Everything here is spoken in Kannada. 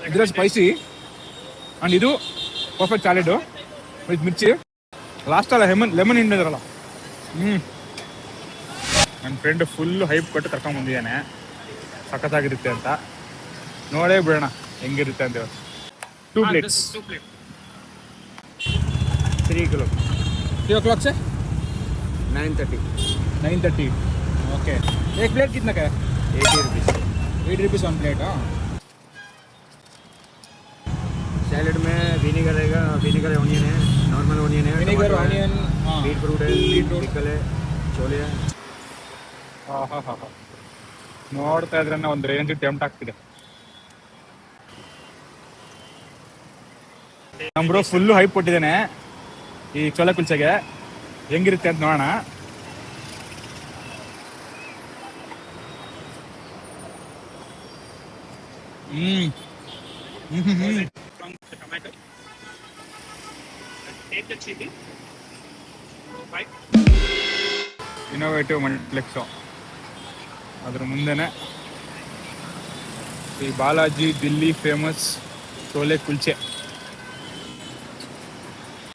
ಇದರಲ್ಲಿ ಸ್ಪೈಸಿ ಆ್ಯಂಡ್ ಇದು ಪರ್ಫೆಕ್ಟ್ ಸ್ಯಾಲೆಡು ವಿತ್ ಮಿರ್ಚಿ. ಲಾಸ್ಟಲ್ಲ ಲೆಮನ್ ಹಿಂಡಿದ್ರಲ್ಲ. ನನ್ನ ಫ್ರೆಂಡ್ ಫುಲ್ ಹೈಪ್ ಕೊಟ್ಟು ಕರ್ಕೊಂಡ್ಬಂದಿದ್ದಾನೆ, ಸಖತ್ತಾಗಿರುತ್ತೆ ಅಂತ. ನೋಡೇ ಬಿಡೋಣ ಹೆಂಗಿರುತ್ತೆ ಅಂತ. 2 plates. 3 kilo. 3 o'clock से 9:30. 9:30. ओके. एक प्लेट कितना का है? 80 rupees. 80 rupees 1 plate. हाँ. सैलेड में विनेगर रहेगा, विनेगर ऑनियन है, नॉर्मल ऑनियन है, विनेगर ऑनियन, बीट फ्रूट है, पिकल है, छोले है. ನೋಡ್ತಾ ಇದ್ರೆ ಒಂದು ರೇಂಜ್ ಟೆಂಪ್ಟ್ ಆಗ್ತಿದೆ. ನಮ್ಬ್ರೋ ಫುಲ್ಲು ಹೈಪ್ ಕೊಟ್ಟಿದ್ದೇನೆ ಈ ಚೋಲೆ ಕುಲ್ಚೆಗೆ, ಹೆಂಗಿರುತ್ತೆ ಅಂತ ನೋಡೋಣ. ಇನೋವೇಟಿವ್ ಮಲ್ಟಿಪ್ಲೆಕ್ಸು, ಅದ್ರ ಮುಂದೆನೆ ಈ ಬಾಲಾಜಿ ದಿಲ್ಲಿ ಫೇಮಸ್ ಚೋಲೆ ಕುಲ್ಚೆ.